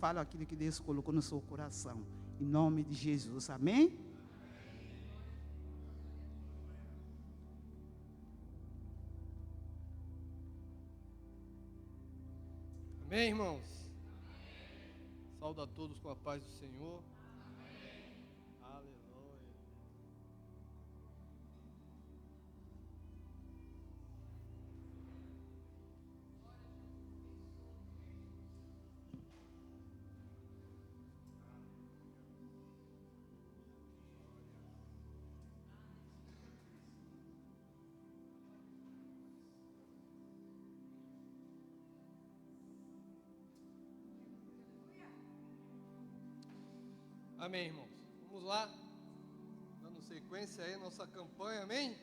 Fala aquilo que Deus colocou no seu coração. Em nome de Jesus. Amém? Amém, irmãos? Saúdo a todos com a paz do Senhor. Aleluia. Amém, irmãos. Vamos lá, dando sequência aí à nossa campanha, amém?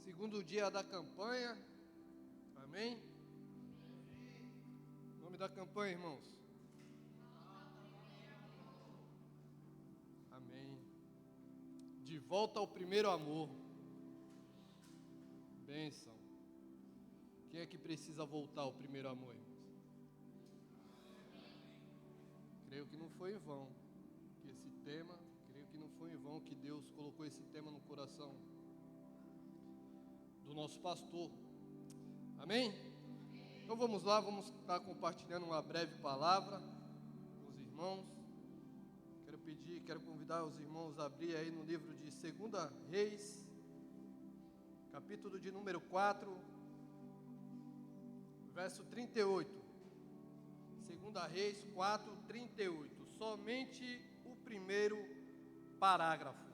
Segundo dia da campanha, amém? Nome da campanha, irmãos? Amém. De volta ao primeiro amor. Bênção. Quem é que precisa voltar ao primeiro amor, irmãos? Creio que não foi em vão que esse tema, creio que não foi em vão que Deus colocou esse tema no coração do nosso pastor. Amém? Então vamos lá, vamos estar compartilhando uma breve palavra com os irmãos. Quero convidar os irmãos a abrir aí no livro de 2 Reis, capítulo de número 4, verso 38. 2 Reis 4, 38. Somente o primeiro parágrafo.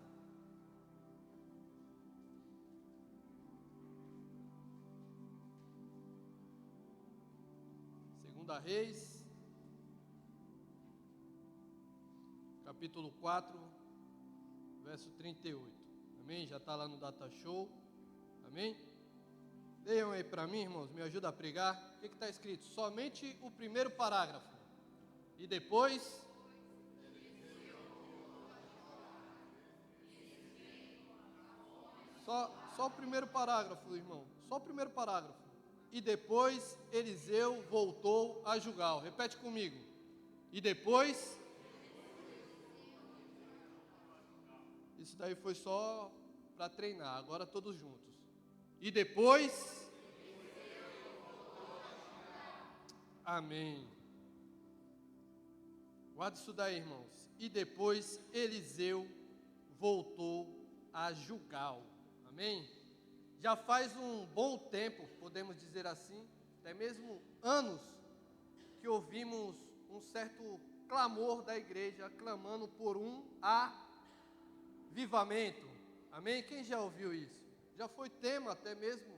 Segunda Reis, capítulo 4, verso 38. Amém? Já está lá no Data Show. Amém? Leiam aí para mim, irmãos, me ajuda a pregar. O que está escrito? Somente o primeiro parágrafo. E depois... Só o primeiro parágrafo, irmão. Só o primeiro parágrafo. E depois Eliseu voltou a Gilgal. Repete comigo. E depois... Isso daí foi só para treinar. Agora todos juntos. E depois... Amém. Guarda isso daí, irmãos. E depois Eliseu voltou a Gilgal. Amém? Já faz um bom tempo, podemos dizer assim, até mesmo anos, que ouvimos um certo clamor da igreja, clamando por um avivamento. Amém? Quem já ouviu isso? Já foi tema até mesmo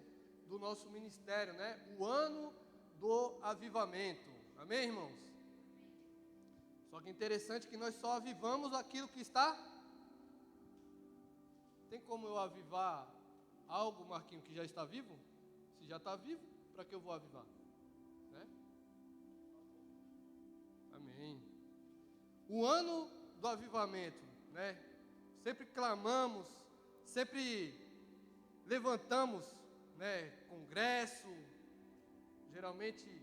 do nosso ministério, né? O ano do avivamento. Amém, irmãos? Só que interessante que nós só avivamos aquilo que está. Tem como eu avivar algo, Marquinho, que já está vivo? Se já está vivo, para que eu vou avivar? Né? Amém. O ano do avivamento, né? Sempre clamamos, sempre levantamos, né? Congresso, geralmente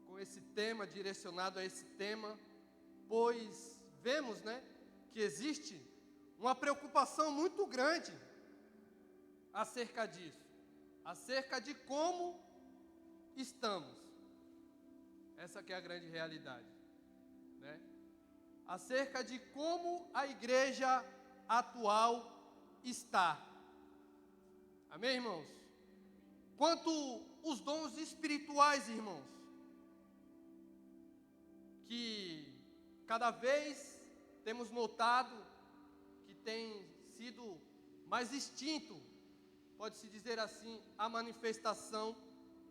com esse tema, direcionado a esse tema, pois vemos, né, que existe uma preocupação muito grande acerca disso, acerca de como estamos. Essa que é a grande realidade, né? Acerca de como a igreja atual está. Amém, irmãos? Quanto os dons espirituais, irmãos, que cada vez temos notado que tem sido mais extinto, pode-se dizer assim, a manifestação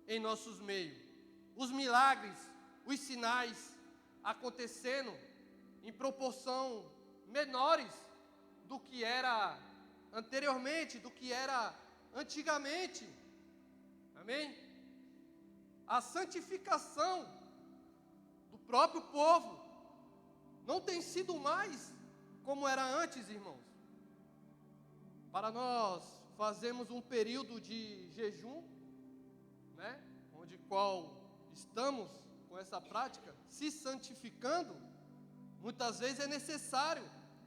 em nossos meios. Os milagres, os sinais acontecendo em proporção menores do que era anteriormente, do que era antigamente. Amém? A santificação do próprio povo não tem sido mais como era antes, irmãos. Para nós fazemos um período de jejum, né? Onde qual estamos com essa prática, se santificando, muitas vezes é necessário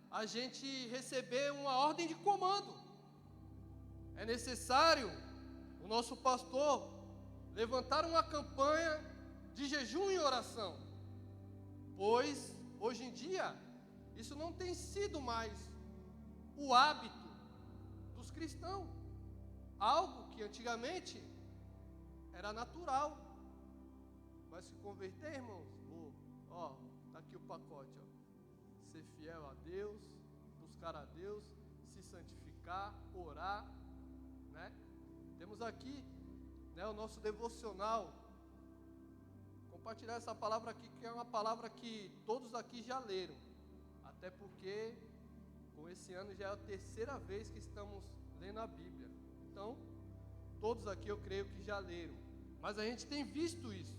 a gente receber uma ordem de comando. É necessário o nosso pastor levantar uma campanha de jejum e oração, pois hoje em dia isso não tem sido mais o hábito dos cristãos, algo que antigamente era natural. Vai se converter, irmãos? Tá aqui o pacote, ser fiel a Deus, buscar a Deus, se santificar, orar, né? Temos aqui, né, o nosso devocional. Compartilhar essa palavra aqui, que é uma palavra que todos aqui já leram, até porque com esse ano já é a terceira vez que estamos lendo a Bíblia. Então, todos aqui eu creio que já leram, mas a gente tem visto isso,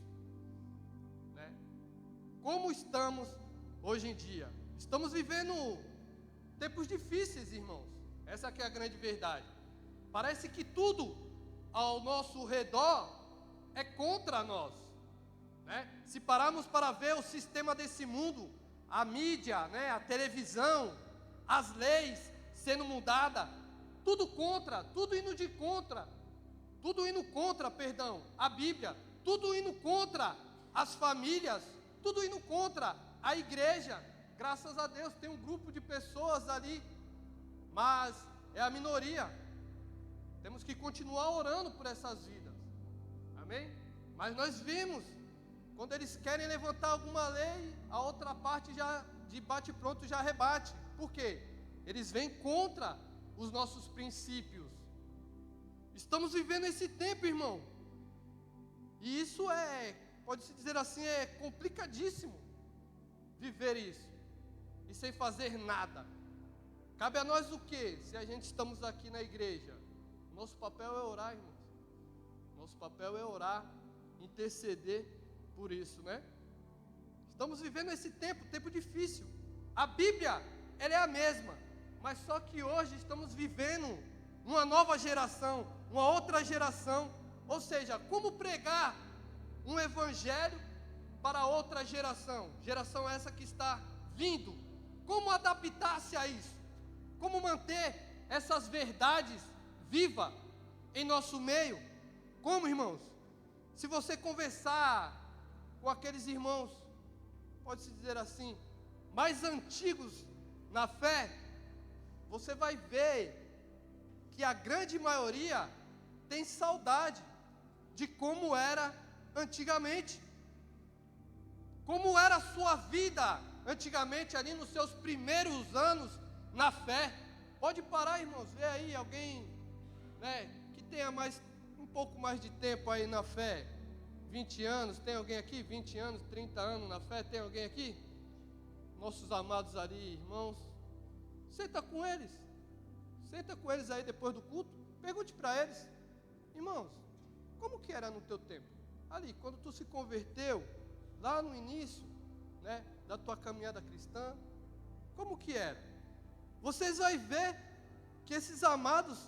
né? Como estamos hoje em dia? Estamos vivendo tempos difíceis, irmãos. Essa que é a grande verdade. Parece que tudo ao nosso redor é contra nós, né? Se pararmos para ver o sistema desse mundo, a mídia, né, a televisão, as leis sendo mudadas, tudo contra, tudo indo contra, a Bíblia, tudo indo contra as famílias, tudo indo contra a igreja. Graças a Deus tem um grupo de pessoas ali, mas é a minoria. Temos que continuar orando por essas vidas, amém? Mas nós vimos, quando eles querem levantar alguma lei, a outra parte já, de bate-pronto, já rebate. Por quê? Eles vêm contra os nossos princípios. Estamos vivendo esse tempo, irmão, e isso pode-se dizer assim, é complicadíssimo, viver isso, e sem fazer nada. Cabe a nós o quê? Se a gente estamos aqui na igreja, nosso papel é orar, irmãos. Nosso papel é orar, interceder por isso, né? Estamos vivendo esse tempo difícil. A Bíblia, ela é a mesma, mas só que hoje estamos vivendo uma nova geração, uma outra geração. Ou seja, como pregar um evangelho para outra geração? Geração essa que está vindo. Como adaptar-se a isso? Como manter essas verdades viva em nosso meio? Como, irmãos? Se você conversar com aqueles irmãos, pode-se dizer assim, mais antigos na fé, você vai ver que a grande maioria tem saudade de como era antigamente. Como era a sua vida antigamente, ali nos seus primeiros anos na fé. Pode parar, irmãos, vê aí alguém, né, que tenha um pouco mais de tempo aí na fé, 20 anos, tem alguém aqui? 20 anos, 30 anos na fé, tem alguém aqui? Nossos amados ali, irmãos, senta com eles aí depois do culto, pergunte para eles, irmãos, como que era no teu tempo? Ali, quando tu se converteu, lá no início, né, da tua caminhada cristã, como que era? Vocês vão ver que esses amados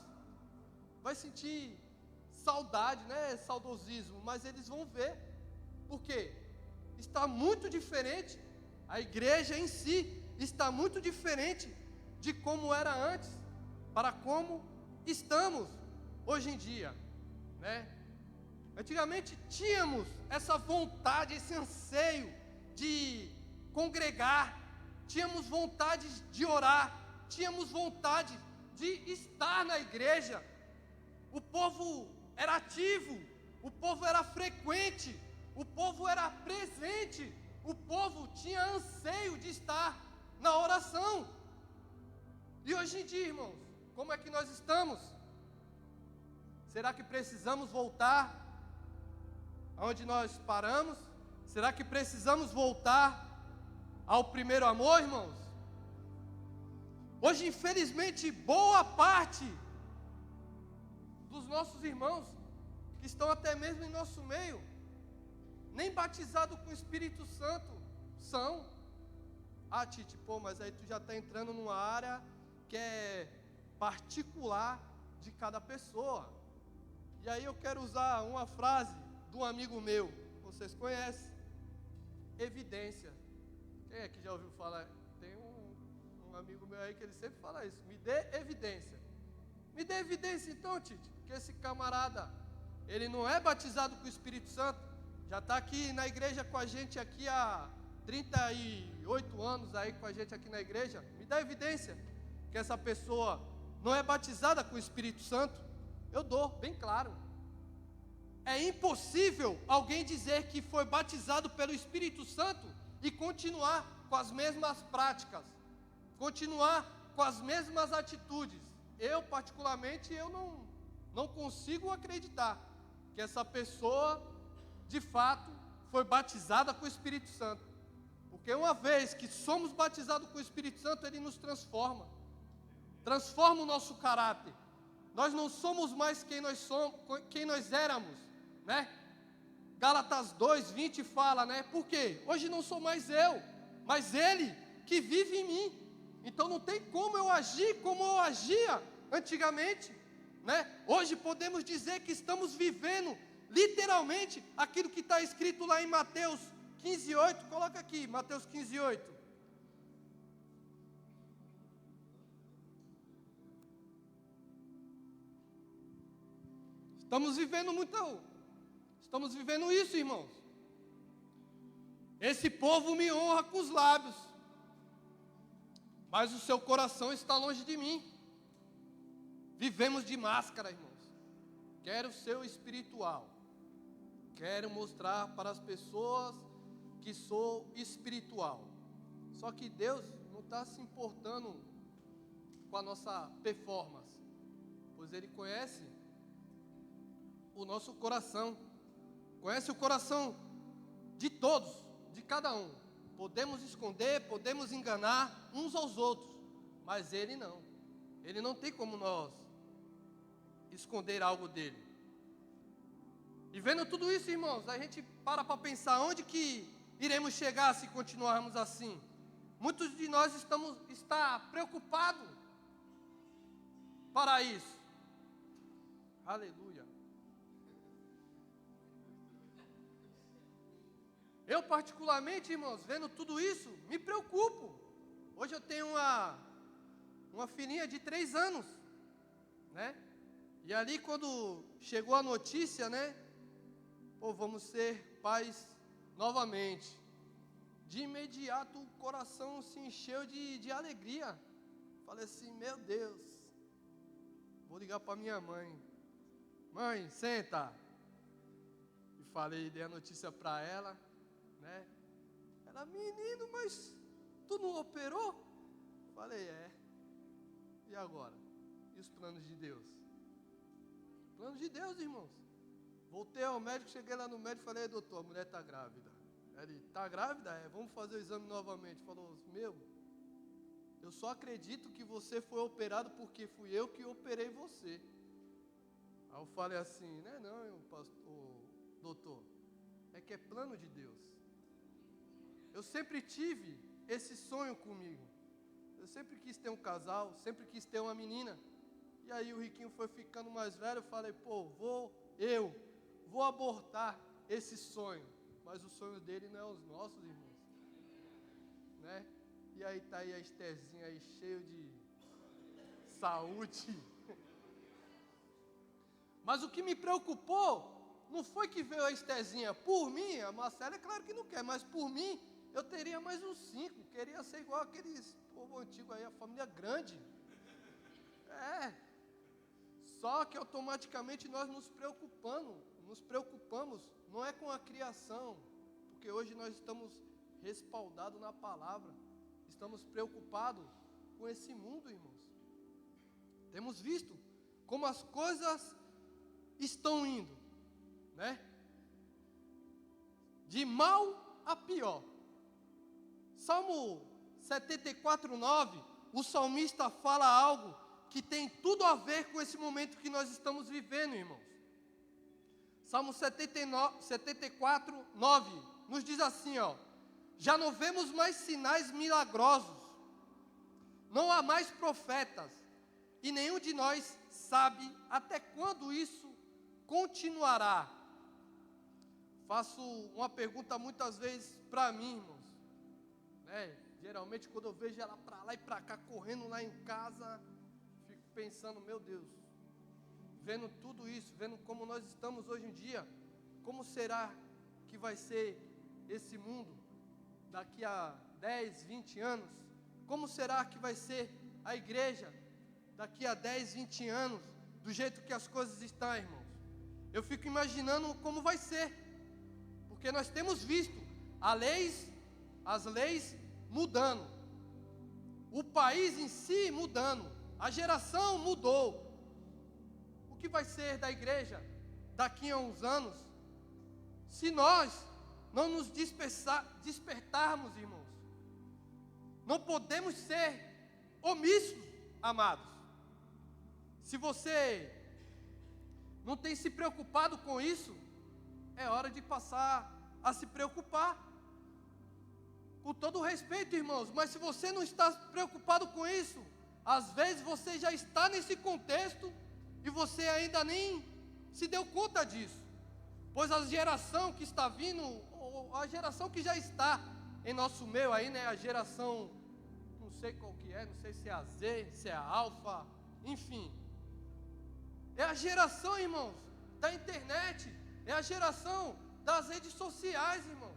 vai sentir saudade, né, saudosismo, mas eles vão ver, porque está muito diferente, a igreja em si está muito diferente de como era antes, para como estamos hoje em dia, né? Antigamente tínhamos essa vontade, esse anseio de congregar, tínhamos vontade de orar, tínhamos vontade de estar na igreja. O povo era ativo, o povo era frequente, o povo era presente, o povo tinha anseio de estar na oração. E hoje em dia, irmãos, como é que nós estamos? Será que precisamos voltar aonde nós paramos? Será que precisamos voltar ao primeiro amor, irmãos? Hoje, infelizmente, boa parte dos nossos irmãos, que estão até mesmo em nosso meio, nem batizados com o Espírito Santo são. Ah, Tite, mas aí tu já está entrando numa área que é particular de cada pessoa. E aí eu quero usar uma frase de um amigo meu, vocês conhecem. Evidência. Quem é que já ouviu falar? Tem um amigo meu aí que ele sempre fala isso. Me dê evidência. Me dê evidência então, Tite, que esse camarada, ele não é batizado com o Espírito Santo. Já está aqui na igreja com a gente aqui há 38 anos aí com a gente aqui na igreja. Me dá evidência que essa pessoa não é batizada com o Espírito Santo. Eu dou, bem claro. É impossível alguém dizer que foi batizado pelo Espírito Santo e continuar com as mesmas práticas, continuar com as mesmas atitudes. Eu, particularmente, não consigo acreditar que essa pessoa, de fato, foi batizada com o Espírito Santo. Porque uma vez que somos batizados com o Espírito Santo, ele nos transforma o nosso caráter. Nós não somos mais quem nós éramos, né? Gálatas 2:20 fala, né? Por quê? Hoje não sou mais eu, mas Ele que vive em mim. Então não tem como eu agir como eu agia antigamente, né? Hoje podemos dizer que estamos vivendo literalmente aquilo que está escrito lá em Mateus 15:8. Coloca aqui, Mateus 15:8. Estamos vivendo isso, irmãos. Esse povo me honra com os lábios, mas o seu coração está longe de mim. Vivemos de máscara, irmãos. Quero ser o espiritual. Quero mostrar para as pessoas que sou espiritual. Só que Deus não está se importando com a nossa performance, pois Ele conhece o nosso coração. Conhece o coração de todos, de cada um. Podemos esconder, podemos enganar uns aos outros, mas Ele não. Ele não tem como nós esconder algo dele. E vendo tudo isso, irmãos, a gente para pensar onde que iremos chegar se continuarmos assim. Muitos de nós está preocupados para isso. Aleluia. Eu particularmente, irmãos, vendo tudo isso, me preocupo. Hoje eu tenho uma filhinha de 3 anos, né? E ali quando chegou a notícia, né? Pô, vamos ser pais novamente. De imediato o coração se encheu de alegria. Falei assim, meu Deus, vou ligar para minha mãe. Mãe, senta. E falei, dei a notícia para ela, né? Ela, menino, mas tu não operou? Falei, é. E agora? E os planos de Deus? Planos de Deus, irmãos. Voltei ao médico, cheguei lá no médico e falei, doutor, a mulher está grávida. Ele, está grávida? É, vamos fazer o exame novamente. Falou, eu só acredito que você foi operado porque fui eu que operei você. Aí eu falei assim, não, pastor, doutor, é que é plano de Deus. Eu sempre tive esse sonho comigo. Eu sempre quis ter um casal, sempre quis ter uma menina. E aí o Riquinho foi ficando mais velho, eu falei, vou abortar esse sonho. Mas o sonho dele não é os nossos, irmãos. Né? E aí tá aí a Estherzinha aí, cheio de saúde. Mas o que me preocupou, não foi que veio a Estherzinha. Por mim, a Marcela é claro que não quer, mas por mim, eu teria mais uns 5. Queria ser igual aqueles povo antigo aí, a família grande. Só que automaticamente nós nos preocupamos, não é com a criação, porque hoje nós estamos respaldados na palavra, estamos preocupados com esse mundo, irmãos. Temos visto como as coisas estão indo, né? De mal a pior. Salmo 74:9, o salmista fala algo que tem tudo a ver com esse momento que nós estamos vivendo, irmãos. Salmo 74:9 nos diz assim, ó: já não vemos mais sinais milagrosos, não há mais profetas, e nenhum de nós sabe até quando isso continuará. faço uma pergunta muitas vezes para mim, irmãos, né? Geralmente quando eu vejo ela para lá e para cá, correndo lá em casa, fico pensando, meu Deus, vendo tudo isso, vendo como nós estamos hoje em dia, como será que vai ser esse mundo daqui a 10, 20 anos? Como será que vai ser a igreja daqui a 10, 20 anos, do jeito que as coisas estão, irmãos? Eu fico imaginando como vai ser, porque nós temos visto as leis mudando, o país em si mudando, a geração mudou. O que vai ser da igreja daqui a uns anos, se nós não nos despertarmos, irmãos? Não podemos ser omissos, amados. Se você não tem se preocupado com isso, é hora de passar a se preocupar. Com todo respeito, irmãos, mas se você não está preocupado com isso, às vezes você já está nesse contexto e você ainda nem se deu conta disso. Pois a geração que está vindo, ou a geração que já está em nosso meio aí, né, a geração, não sei qual que é, não sei se é a Z, se é a Alfa, enfim. É a geração, irmãos, da internet, é a geração das redes sociais, irmãos.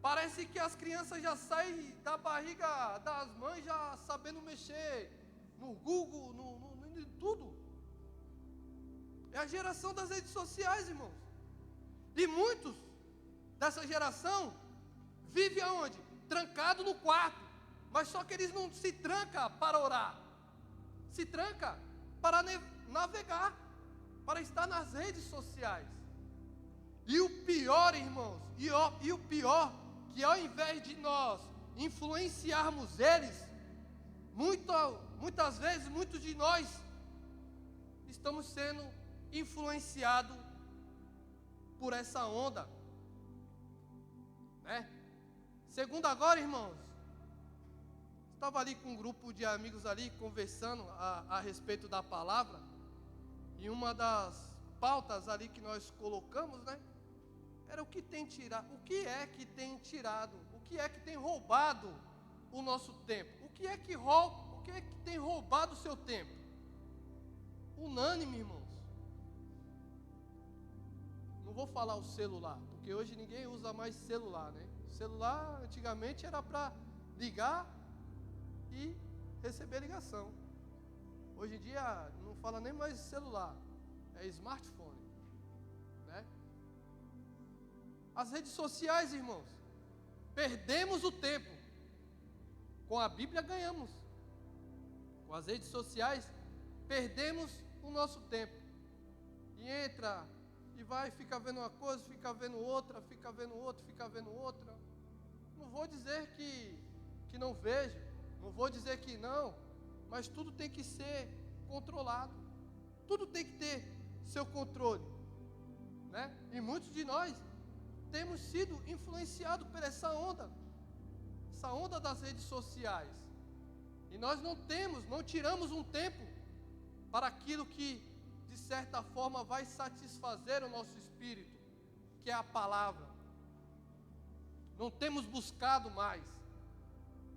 Parece que as crianças já saem da barriga das mães já sabendo mexer no Google, em tudo. É a geração das redes sociais, irmãos. E muitos dessa geração vivem aonde? Trancado no quarto. Mas só que eles não se trancam para orar. Se tranca para navegar, para estar nas redes sociais. E o pior, irmãos, e o pior, que ao invés de nós influenciarmos eles, muitas vezes, muitos de nós estamos sendo influenciados por essa onda, né? Segundo agora, irmãos, estava ali com um grupo de amigos ali, conversando a respeito da palavra, e uma das pautas ali que nós colocamos, né, era o que é que tem tirado, o que é que tem roubado o nosso tempo, o que é que tem roubado o seu tempo? Unânime, irmãos. Não vou falar o celular, porque hoje ninguém usa mais celular, né? O celular antigamente era para ligar e receber ligação. Hoje em dia não fala nem mais celular, é smartphone, né? As redes sociais, irmãos, perdemos o tempo. Com a Bíblia ganhamos. Com as redes sociais, perdemos o nosso tempo. E entra, e vai, fica vendo uma coisa, fica vendo outra, fica vendo outra, fica vendo outra. Não vou dizer que não vejo, não vou dizer que não, mas tudo tem que ser controlado. Tudo tem que ter seu controle, né? E muitos de nós temos sido influenciados por essa onda das redes sociais. E nós não tiramos um tempo para aquilo que, de certa forma, vai satisfazer o nosso espírito, que é a palavra. Não temos buscado mais,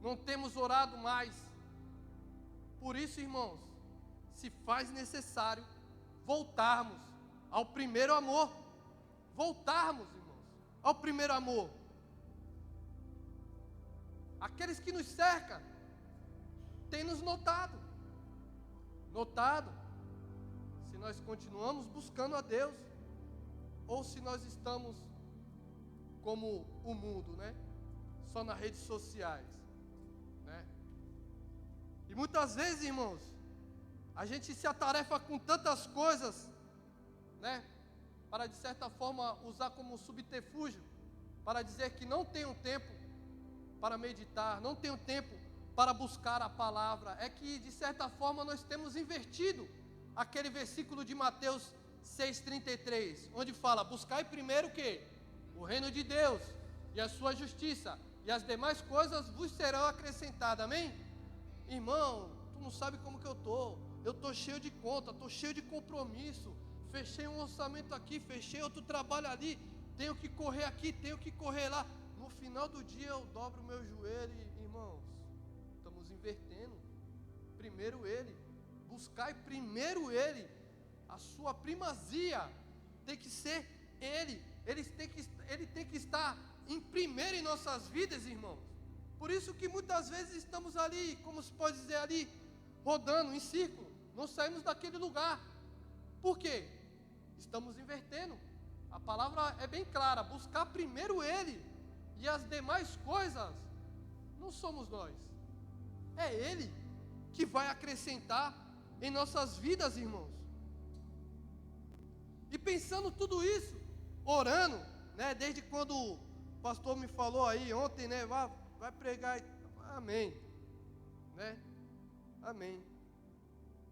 não temos orado mais. Por isso, irmãos, se faz necessário voltarmos ao primeiro amor. Voltarmos, irmãos, ao primeiro amor. Aqueles que nos cercam têm nos notado se nós continuamos buscando a Deus ou se nós estamos como o mundo, né? Só nas redes sociais, né? E muitas vezes, irmãos, a gente se atarefa com tantas coisas, né? Para de certa forma usar como subterfúgio, para dizer que não tenho tempo para meditar, não tenho tempo para buscar a palavra. É que de certa forma nós temos invertido aquele versículo de Mateus 6,33, onde fala: buscai primeiro o quê? O reino de Deus e a sua justiça, e as demais coisas vos serão acrescentadas. Amém? Irmão, tu não sabe como que eu estou cheio de conta, estou cheio de compromisso, fechei um orçamento aqui, fechei outro trabalho ali, tenho que correr aqui, tenho que correr lá. No final do dia eu dobro o meu joelho e, irmãos, estamos invertendo. Primeiro Ele, buscai primeiro Ele, a sua primazia tem que ser Ele. Ele tem que estar em primeiro em nossas vidas, irmãos. Por isso que muitas vezes estamos ali, como se pode dizer ali, rodando em círculo, não saímos daquele lugar. Por quê? Estamos invertendo. A palavra é bem clara, buscar primeiro Ele, e as demais coisas não somos nós, é Ele que vai acrescentar em nossas vidas, irmãos. E pensando tudo isso, orando, né, desde quando o pastor me falou aí ontem, né, vai pregar, amém, né, amém.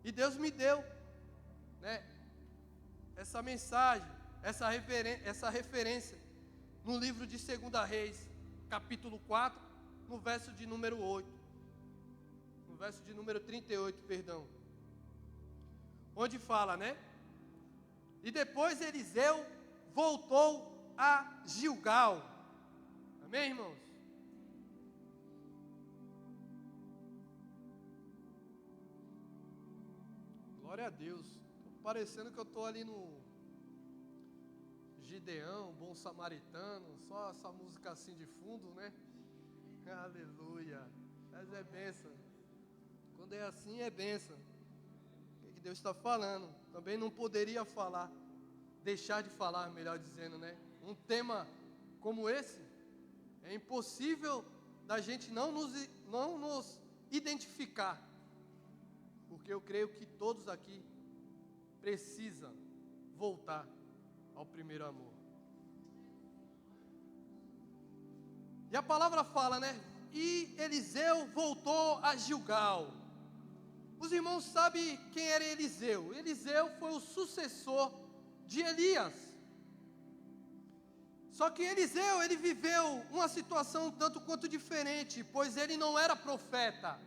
E Deus me deu, né, essa mensagem, essa referência no livro de 2 Reis, capítulo 4, no verso de número 8, no verso de número 38, perdão, onde fala, né? E depois Eliseu voltou a Gilgal. Amém, irmãos? Glória a Deus. Tô parecendo que eu estou ali no Gideão, Bom Samaritano, só essa música assim de fundo, né? Aleluia. Mas é bênção. Quando é assim, é bênção. O que Deus está falando? Também não poderia falar, deixar de falar, melhor dizendo, né? Um tema como esse, é impossível da gente não nos identificar, porque eu creio que todos aqui precisam voltar ao primeiro amor. E a palavra fala, né? E Eliseu voltou a Gilgal. Os irmãos sabem quem era Eliseu? Eliseu foi o sucessor de Elias. Só que Eliseu, ele viveu uma situação um tanto quanto diferente, pois ele não era profeta.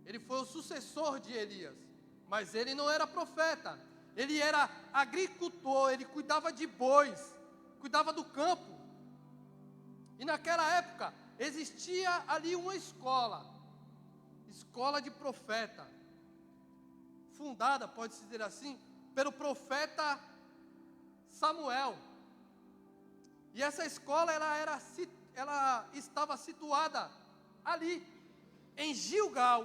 Ele foi o sucessor de Elias, mas ele não era profeta. Ele era agricultor, ele cuidava de bois, cuidava do campo. E naquela época, existia ali uma escola de profeta, fundada, pode-se dizer assim, pelo profeta Samuel. E essa escola, ela estava situada ali, em Gilgal,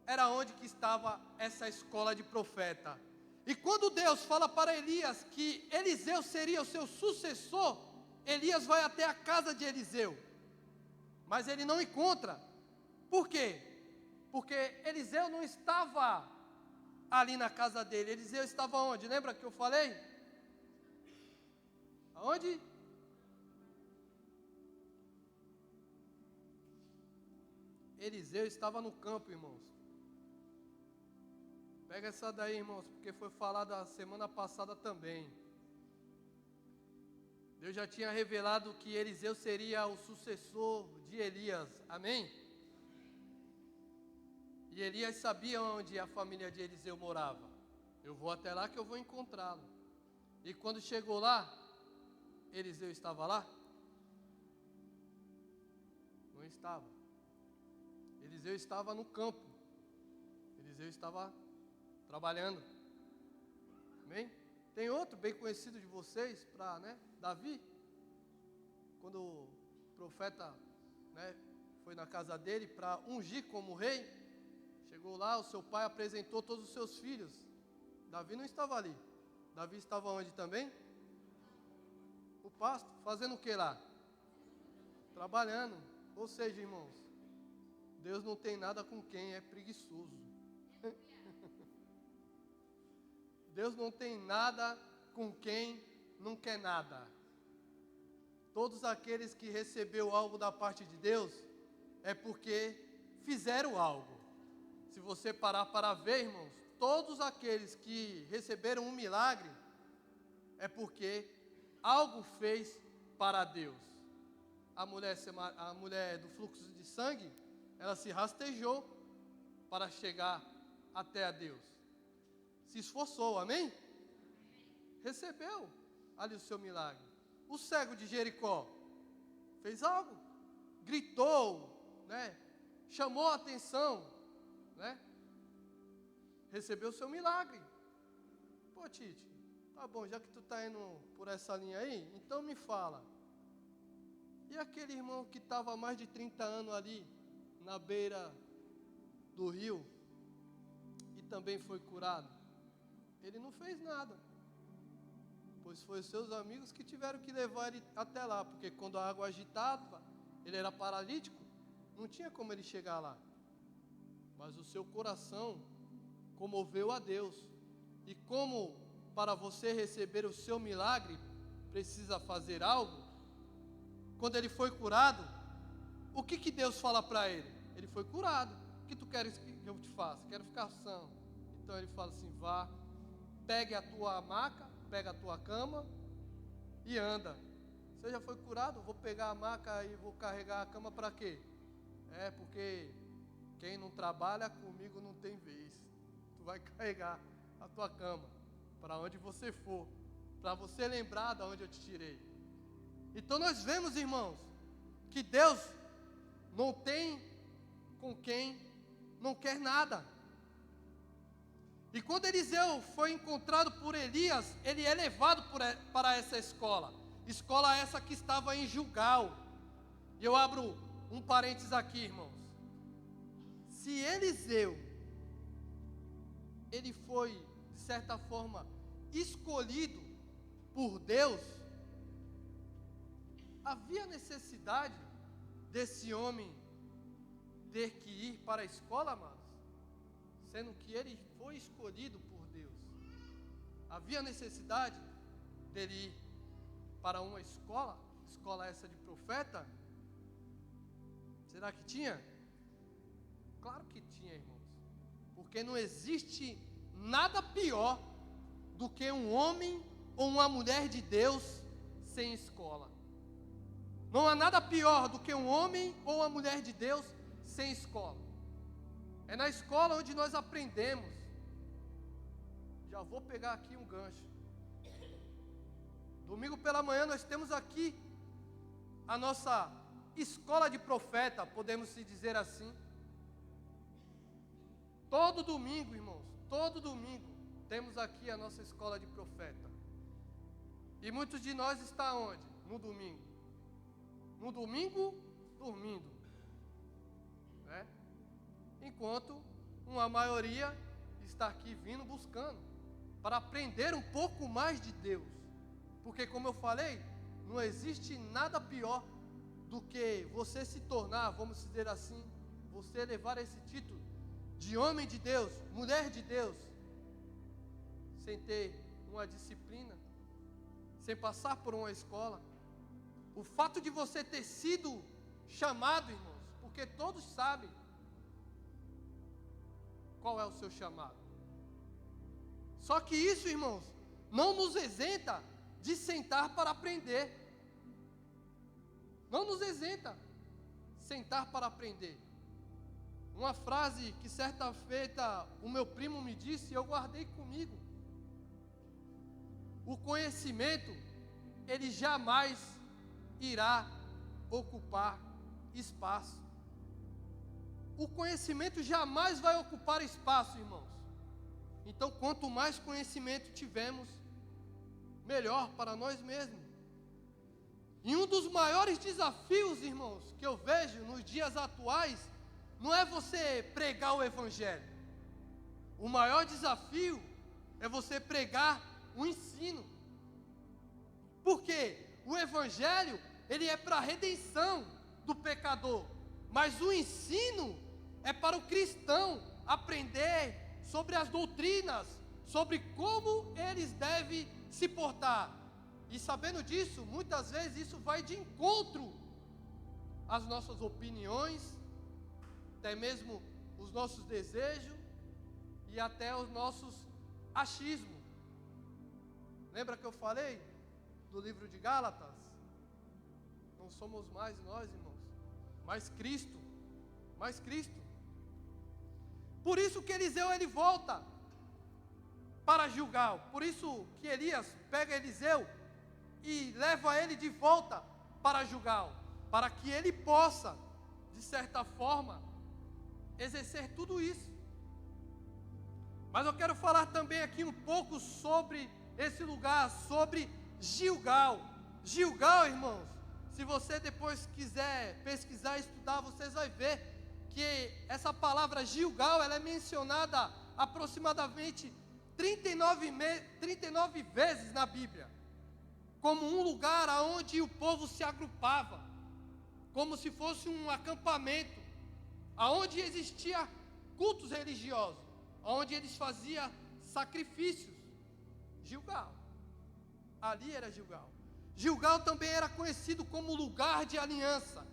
era onde que estava essa escola de profeta. E quando Deus fala para Elias que Eliseu seria o seu sucessor, Elias vai até a casa de Eliseu, mas ele não encontra. Por quê? Porque Eliseu não estava ali na casa dele. Eliseu estava onde? Lembra que eu falei? Aonde? Eliseu estava no campo, irmãos. Pega essa daí, irmãos, porque foi falado a semana passada também. Deus já tinha revelado que Eliseu seria o sucessor de Elias. Amém? E Elias sabia onde a família de Eliseu morava. Eu vou até lá que eu vou encontrá-lo. E quando chegou lá, Eliseu estava lá? Não estava. Eliseu estava no campo. Eliseu estava trabalhando. Amém? Tem outro bem conhecido de vocês, Davi. Quando o profeta, foi na casa dele para ungir como rei, chegou lá, o seu pai apresentou todos os seus filhos. Davi não estava ali. Davi estava onde também? O pasto, fazendo o que lá? Trabalhando. Ou seja, irmãos, Deus não tem nada com quem é preguiçoso. Deus não tem nada com quem não quer nada. Todos aqueles que receberam algo da parte de Deus, é porque fizeram algo. Se você parar para ver, irmãos, todos aqueles que receberam um milagre, é porque algo fez para Deus. A mulher do fluxo de sangue, ela se rastejou para chegar até a Deus. Se esforçou, amém? Recebeu ali o seu milagre. O cego de Jericó fez algo, gritou, né? Chamou a atenção, né? Recebeu o seu milagre. Pô, Tite, tá bom, já que tu está indo por essa linha aí, então me fala. E aquele irmão que estava há mais de 30 anos ali, na beira do rio, e também foi curado? Ele não fez nada, pois foi os seus amigos que tiveram que levar ele até lá, porque quando a água agitava, ele era paralítico, não tinha como ele chegar lá. Mas o seu coração comoveu a Deus. E como para você receber o seu milagre, precisa fazer algo, quando ele foi curado, o que Deus fala para ele? Ele foi curado. O que tu queres que eu te faça? Quero ficar são. Então ele fala assim, vá, pegue a tua maca, pega a tua cama e anda. Você já foi curado? Vou pegar a maca e vou carregar a cama para quê? Porque quem não trabalha comigo não tem vez. Tu vai carregar a tua cama para onde você for, para você lembrar de onde eu te tirei. Então nós vemos, irmãos, que Deus não tem com quem não quer nada. E quando Eliseu foi encontrado por Elias, ele é levado para essa escola essa que estava em Gilgal. E eu abro um parênteses aqui, irmãos. Se Eliseu, ele foi, de certa forma, escolhido por Deus, havia necessidade desse homem ter que ir para a escola, amados? Sendo que ele foi escolhido por Deus. Havia necessidade dele ir para uma escola essa de profeta? Será que tinha? Claro que tinha, irmãos. Porque não existe nada pior do que um homem ou uma mulher de Deus sem escola. Não há nada pior do que um homem ou uma mulher de Deus sem escola. É na escola onde nós aprendemos. Já vou pegar aqui um gancho. Domingo pela manhã nós temos aqui a nossa escola de profeta, podemos se dizer assim. Todo domingo, irmãos, todo domingo temos aqui a nossa escola de profeta. E muitos de nós estão onde? No domingo. No domingo, dormindo, né? Enquanto uma maioria está aqui vindo buscando para aprender um pouco mais de Deus. Porque, como eu falei, não existe nada pior do que você se tornar, vamos dizer assim, você levar esse título de homem de Deus, mulher de Deus, sem ter uma disciplina, sem passar por uma escola. O fato de você ter sido chamado, irmãos, porque todos sabem qual é o seu chamado. Só que isso, irmãos, não nos isenta de sentar para aprender. Não nos isenta sentar para aprender. Uma frase que certa feita o meu primo me disse e eu guardei comigo. O conhecimento, ele jamais irá ocupar espaço. O conhecimento jamais vai ocupar espaço, irmãos. Então, quanto mais conhecimento tivermos, melhor para nós mesmos. E um dos maiores desafios, irmãos, que eu vejo nos dias atuais, não é você pregar o Evangelho. O maior desafio é você pregar o ensino. Porque o Evangelho, ele é para a redenção do pecador. Mas o ensino é para o cristão aprender sobre as doutrinas, sobre como eles devem se portar. E sabendo disso, muitas vezes isso vai de encontro às nossas opiniões, até mesmo os nossos desejos e até os nossos achismos. Lembra que eu falei do livro de Gálatas? Não somos mais nós, irmãos, mas Cristo, mais Cristo. Por isso que Eliseu, ele volta para Gilgal. Por isso que Elias pega Eliseu e leva ele de volta para Gilgal, para que ele possa, de certa forma, exercer tudo isso. Mas eu quero falar também aqui um pouco sobre esse lugar, sobre Gilgal. Gilgal, irmãos, se você depois quiser pesquisar e estudar, vocês vão ver que essa palavra Gilgal, ela é mencionada aproximadamente 39 vezes na Bíblia, como um lugar onde o povo se agrupava, como se fosse um acampamento, onde existia cultos religiosos, onde eles faziam sacrifícios. Gilgal, ali era Gilgal. Gilgal também era conhecido como lugar de aliança,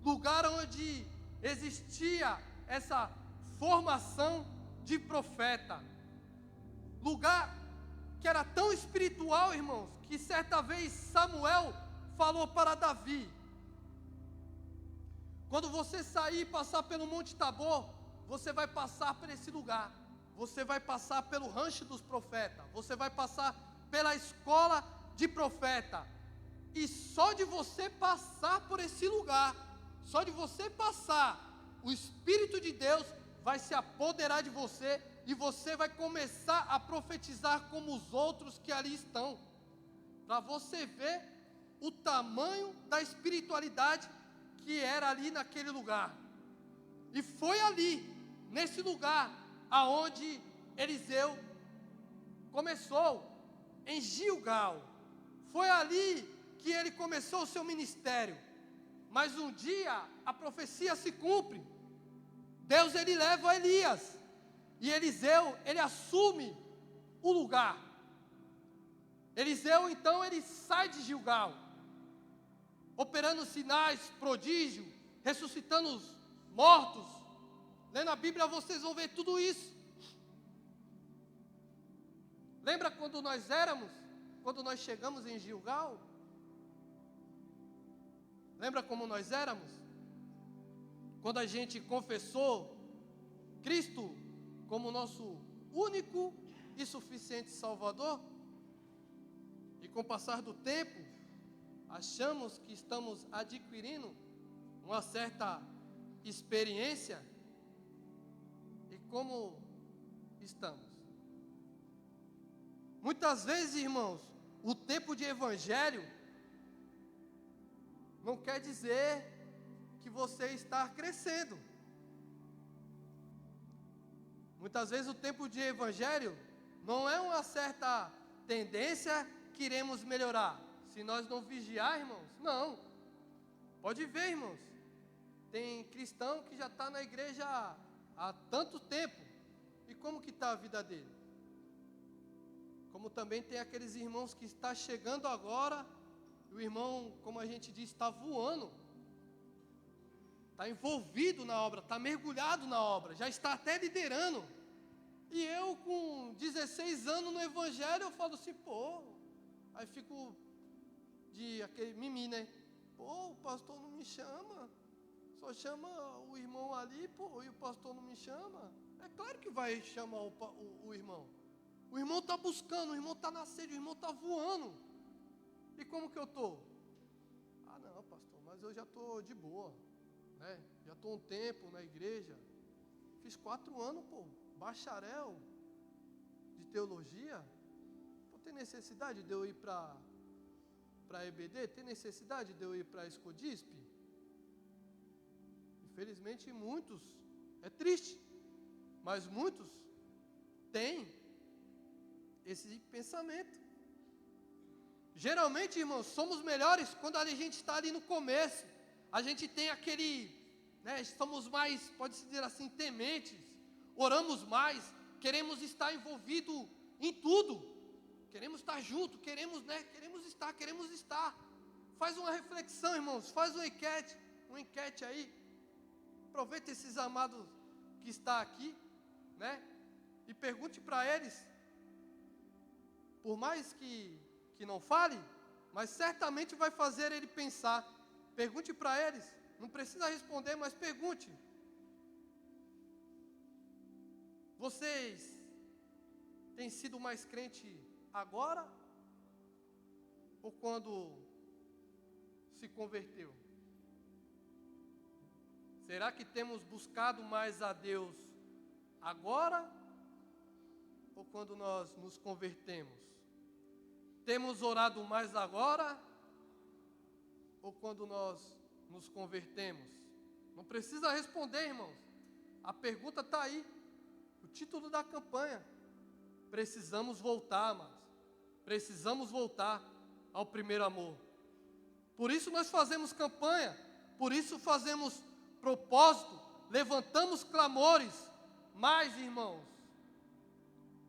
lugar onde existia essa formação de profeta, lugar que era tão espiritual, irmãos, que certa vez Samuel falou para Davi: quando você sair e passar pelo Monte Tabor, você vai passar por esse lugar, você vai passar pelo rancho dos profetas, você vai passar pela escola de profeta, e só de você passar por esse lugar, só de você passar, o Espírito de Deus vai se apoderar de você, e você vai começar a profetizar como os outros que ali estão, para você ver o tamanho da espiritualidade que era ali naquele lugar. E foi ali, nesse lugar, aonde Eliseu começou, em Gilgal. Foi ali que ele começou o seu ministério. Mas um dia a profecia se cumpre. Deus, ele leva Elias, e Eliseu, ele assume o lugar. Eliseu, então, ele sai de Gilgal, operando sinais, prodígio, ressuscitando os mortos. Lendo a Bíblia vocês vão ver tudo isso. Lembra quando nós chegamos em Gilgal? Lembra como nós éramos? Quando a gente confessou Cristo como nosso único e suficiente Salvador? E com o passar do tempo, achamos que estamos adquirindo uma certa experiência. E como estamos? Muitas vezes, irmãos, o tempo de evangelho não quer dizer que você está crescendo. Muitas vezes o tempo de evangelho não é uma certa tendência que iremos melhorar. Se nós não vigiar, irmãos, não. Pode ver, irmãos, tem cristão que já está na igreja há tanto tempo. E como que está a vida dele? Como também tem aqueles irmãos que está chegando agora, e o irmão, como a gente diz, está voando, está envolvido na obra, está mergulhado na obra, já está até liderando. E eu com 16 anos no evangelho, eu falo assim, aí fico de aquele mimi, né? O pastor não me chama, só chama o irmão ali, e o pastor não me chama. É claro que vai chamar o irmão. O irmão está buscando, o irmão está na sede, o irmão está voando. E como que eu estou? Não, pastor, mas eu já estou de boa, né? Já estou um tempo na igreja. Fiz 4 anos, bacharel de teologia. Tem necessidade de eu ir para a EBD? Tem necessidade de eu ir para a Escodisp? Infelizmente muitos, é triste, mas muitos têm esse pensamento. Geralmente, irmãos, somos melhores quando a gente está ali no começo. A gente tem aquele, né, somos mais, pode-se dizer assim, tementes, oramos mais, queremos estar envolvido em tudo. Queremos estar junto, queremos estar. Faz uma reflexão, irmãos, faz uma enquete aí. Aproveita esses amados que estão aqui, né? E pergunte para eles, por mais que não fale, mas certamente vai fazer ele pensar. Pergunte para eles, não precisa responder, mas pergunte. Vocês têm sido mais crente agora ou quando se converteu? Será que temos buscado mais a Deus agora ou quando nós nos convertemos? Temos orado mais agora ou quando nós nos convertemos? Não precisa responder, irmãos. A pergunta está aí. O título da campanha. Precisamos voltar, amados. Precisamos voltar ao primeiro amor. Por isso nós fazemos campanha. Por isso fazemos propósito. Levantamos clamores. Mas, irmãos,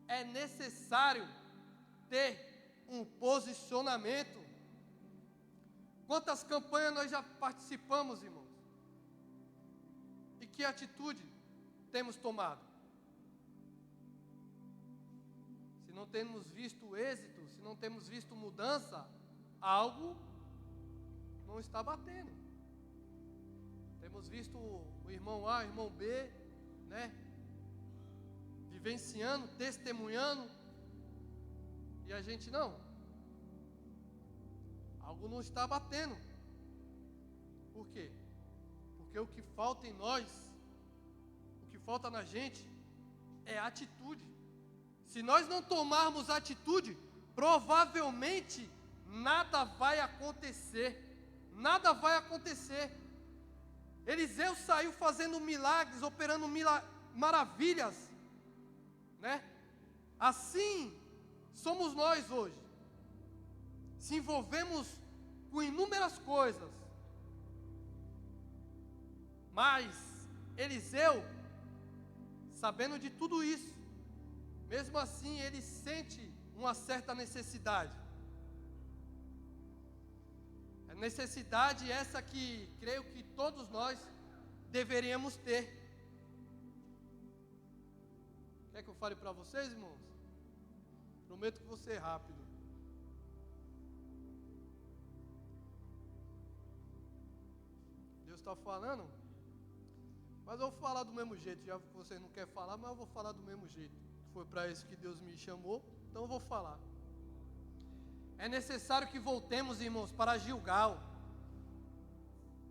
é necessário ter um posicionamento. Quantas campanhas nós já participamos, irmãos? E que atitude temos tomado? Se não temos visto êxito, se não temos visto mudança, algo não está batendo. Temos visto o irmão A, o irmão B, né? Vivenciando, testemunhando, e a gente não. Algo não está batendo. Por quê? Porque o que falta em nós, o que falta na gente, é atitude. Se nós não tomarmos atitude, provavelmente nada vai acontecer. Nada vai acontecer. Eliseu saiu fazendo milagres, operando maravilhas, né? Assim somos nós hoje. Se envolvemos com inúmeras coisas. Mas Eliseu, sabendo de tudo isso, mesmo assim ele sente uma certa necessidade. A necessidade essa que creio que todos nós deveríamos ter. Quer que eu fale para vocês, irmãos? Prometo que vou ser rápido. Deus está falando, mas eu vou falar do mesmo jeito. Já que vocês não querem falar, mas eu vou falar do mesmo jeito. Foi para isso que Deus me chamou, então eu vou falar. É necessário que voltemos, irmãos, para Gilgal.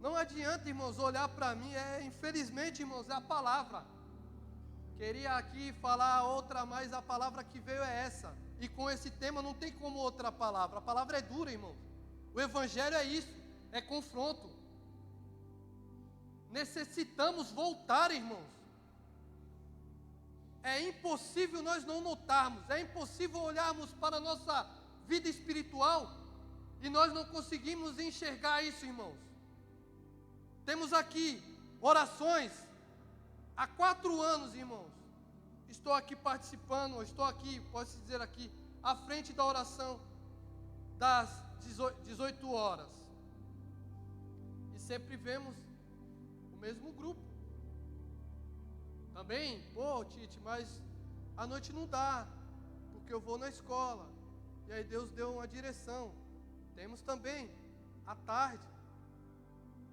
Não adianta, irmãos, olhar para mim, infelizmente, irmãos, é a palavra. Queria aqui falar outra, mas a palavra que veio é essa. E com esse tema não tem como outra palavra. A palavra é dura, irmãos. O evangelho é isso, é confronto. Necessitamos voltar, irmãos. É impossível nós não notarmos, é impossível olharmos para a nossa vida espiritual e nós não conseguimos enxergar isso, irmãos. Temos aqui orações, há 4 anos, irmãos, estou aqui participando, estou aqui, posso dizer aqui, à frente da oração das 18 horas. E sempre vemos o mesmo grupo. Também, Tite, mas à noite não dá, porque eu vou na escola. E aí Deus deu uma direção. Temos também, à tarde.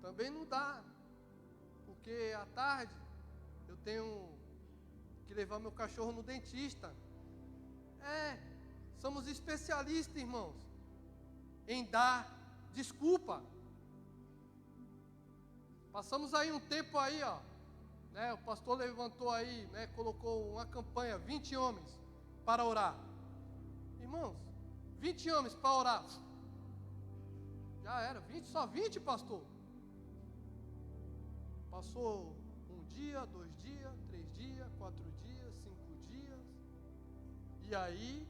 Também não dá, porque à tarde eu tenho que levar meu cachorro no dentista. Somos especialistas, irmãos, em dar desculpa. Passamos aí um tempo aí, né, o pastor levantou aí, né, colocou uma campanha, 20 homens para orar. Irmãos, 20 homens para orar. Já era, só 20, pastor. Passou 1 dia, 2 dias, 3 dias, 4 dias, 5 dias. E aí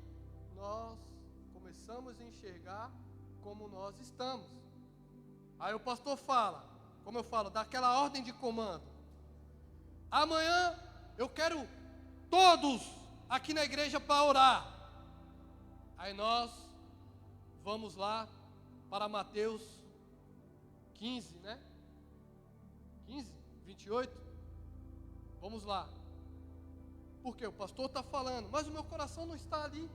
nós começamos a enxergar como nós estamos. Aí o pastor fala, como eu falo, daquela ordem de comando. Amanhã eu quero todos aqui na igreja para orar. Aí nós vamos lá para Mateus 15, né? 15, 28. Vamos lá. Porque o pastor está falando, mas o meu coração não está ali.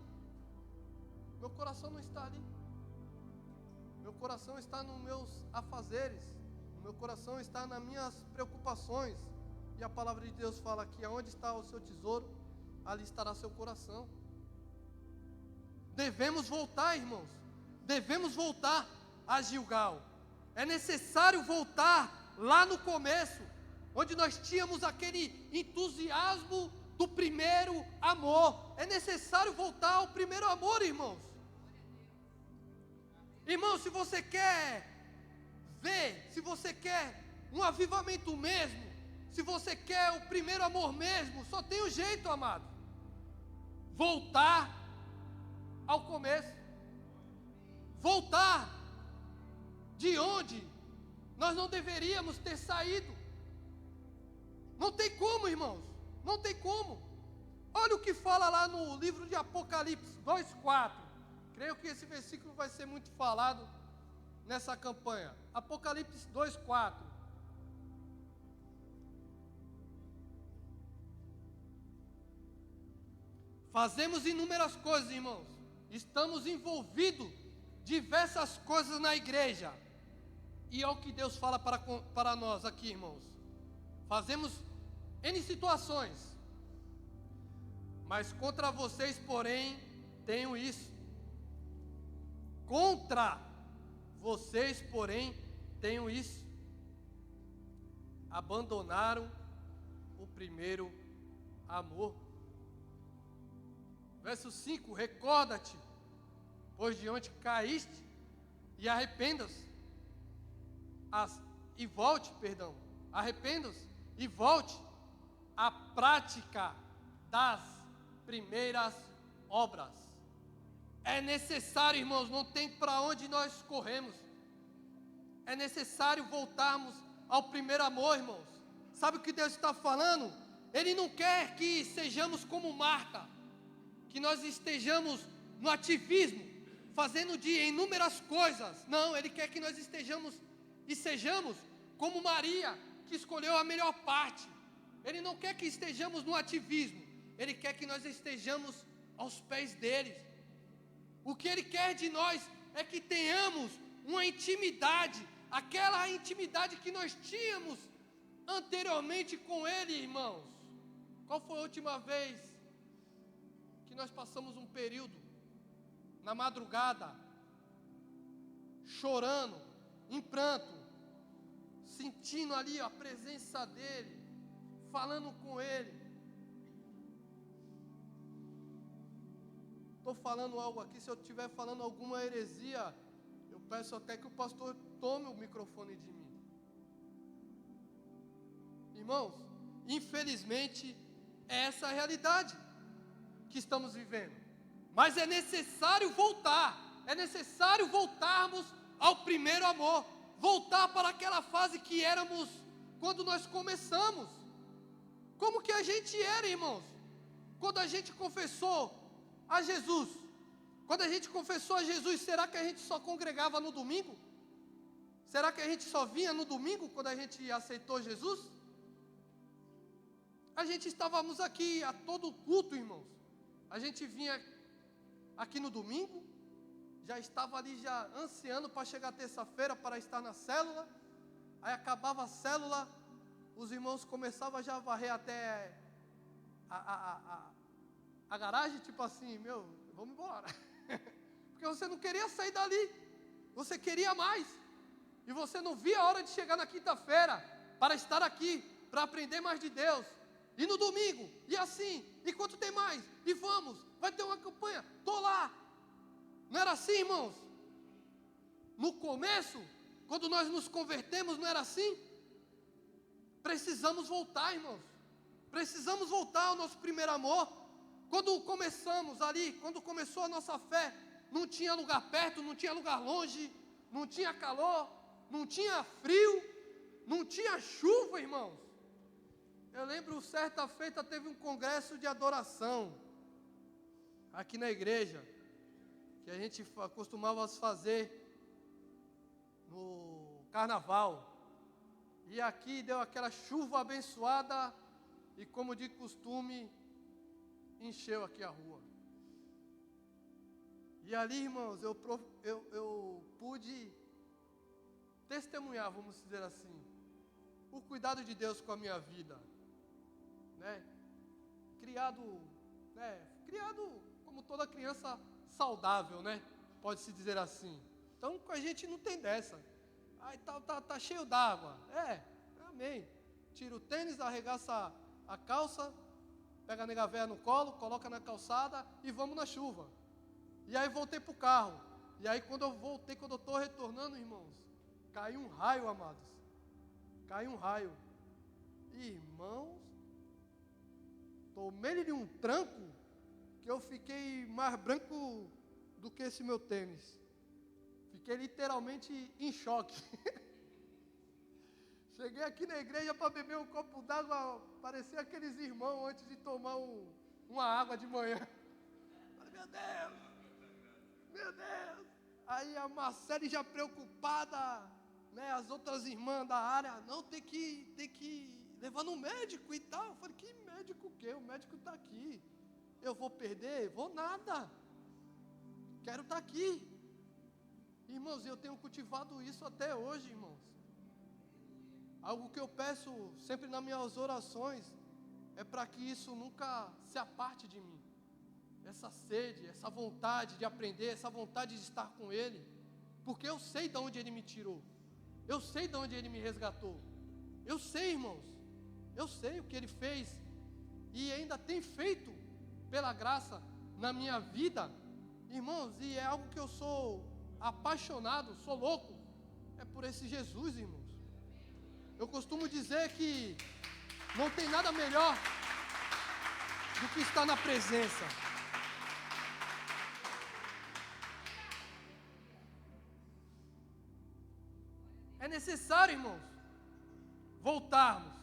Meu coração não está ali. Meu coração está nos meus afazeres. Meu coração está nas minhas preocupações. E a palavra de Deus fala que aonde está o seu tesouro, ali estará seu coração. Devemos voltar, irmãos. devemos voltar a Gilgal. É necessário voltar lá no começo, onde nós tínhamos aquele entusiasmo do primeiro amor. É necessário voltar ao primeiro amor, irmãos. Irmão, se você quer ver, se você quer um avivamento mesmo, se você quer o primeiro amor mesmo, só tem um jeito, amado: voltar ao começo. Voltar de onde nós não deveríamos ter saído. Não tem como, irmãos, não tem como. Olha o que fala lá no livro de Apocalipse 2:4. Creio que esse versículo vai ser muito falado nessa campanha. Apocalipse 2:4. Fazemos inúmeras coisas, irmãos. Estamos envolvidos diversas coisas na igreja. E é o que Deus fala para nós aqui, irmãos. Fazemos N situações. Mas contra vocês, porém, tenho isso. Contra vocês, porém, tenho isso. Abandonaram o primeiro amor. Verso 5: recorda-te, pois de onde caíste, e arrependa-se. Arrependa-se e volte à prática das primeiras obras. É necessário, irmãos, não tem para onde nós corremos. É necessário voltarmos ao primeiro amor, irmãos. Sabe o que Deus está falando? Ele não quer que sejamos como Marta, que nós estejamos no ativismo, fazendo de inúmeras coisas. Não, Ele quer que nós estejamos e sejamos como Maria, que escolheu a melhor parte. Ele não quer que estejamos no ativismo, Ele quer que nós estejamos aos pés dEle. O que Ele quer de nós é que tenhamos uma intimidade, aquela intimidade que nós tínhamos anteriormente com Ele, irmãos. Qual foi a última vez que nós passamos um período na madrugada, chorando, em pranto, sentindo ali a presença dEle, falando com Ele? Estou falando algo aqui, se eu estiver falando alguma heresia, eu peço até que o pastor tome o microfone de mim. Irmãos, infelizmente, é essa a realidade que estamos vivendo. Mas é necessário voltar, é necessário voltarmos ao primeiro amor, voltar para aquela fase que éramos quando nós começamos. Como que a gente era, irmãos? Quando a gente confessou a Jesus. Quando a gente confessou a Jesus, será que a gente só congregava no domingo? Será que a gente só vinha no domingo quando a gente aceitou Jesus? A gente estávamos aqui a todo culto, irmãos. A gente vinha aqui no domingo, já estava ali já ansiando para chegar terça-feira para estar na célula. Aí acabava a célula, os irmãos começavam já a varrer até a garagem, tipo assim, vamos embora. Porque você não queria sair dali, você queria mais. E você não via a hora de chegar na quinta-feira para estar aqui, para aprender mais de Deus. E no domingo, e assim, e quanto tem mais? E vamos, vai ter uma campanha, estou lá. Não era assim, irmãos? No começo, quando nós nos convertemos, não era assim? Precisamos voltar, irmãos. Precisamos voltar ao nosso primeiro amor. Quando começamos ali, quando começou a nossa fé, não tinha lugar perto, não tinha lugar longe, não tinha calor, não tinha frio, não tinha chuva, irmãos. Eu lembro, certa feita, teve um congresso de adoração aqui na igreja, que a gente costumava fazer no carnaval. E aqui deu aquela chuva abençoada e, como de costume, encheu aqui a rua. E ali, irmãos, eu pude testemunhar, vamos dizer assim, o cuidado de Deus com a minha vida. Criado como toda criança saudável, pode-se dizer assim. Então, com a gente não tem dessa. Aí tá cheio d'água. Amém. Tira o tênis, arregaça a calça, pega a nega véia no colo, coloca na calçada e vamos na chuva. E aí voltei para o carro. E aí quando eu estou retornando, irmãos, caiu um raio, amados. Caiu um raio. Irmãos, tomei-lhe um tranco que eu fiquei mais branco do que esse meu tênis. Fiquei literalmente em choque. Cheguei aqui na igreja para beber um copo d'água, parecia aqueles irmãos antes de tomar uma água de manhã. Falei, meu Deus. Aí a Marcele já preocupada, né, as outras irmãs da área, não, tem que levar no médico e tal. Eu falei, que médico o quê? O médico está aqui. Eu vou perder? Vou nada. Quero estar aqui. Irmãos, eu tenho cultivado isso até hoje, irmãos. Algo que eu peço sempre nas minhas orações é para que isso nunca se aparte de mim. Essa sede, essa vontade de aprender, essa vontade de estar com Ele. Porque eu sei de onde Ele me tirou. Eu sei de onde Ele me resgatou. Eu sei, irmãos. Eu sei o que Ele fez. E ainda tem feito, pela graça, na minha vida. Irmãos, e é algo que eu sou apaixonado, sou louco. É por esse Jesus, irmãos. Eu costumo dizer que não tem nada melhor do que estar na presença. É necessário, irmãos, voltarmos.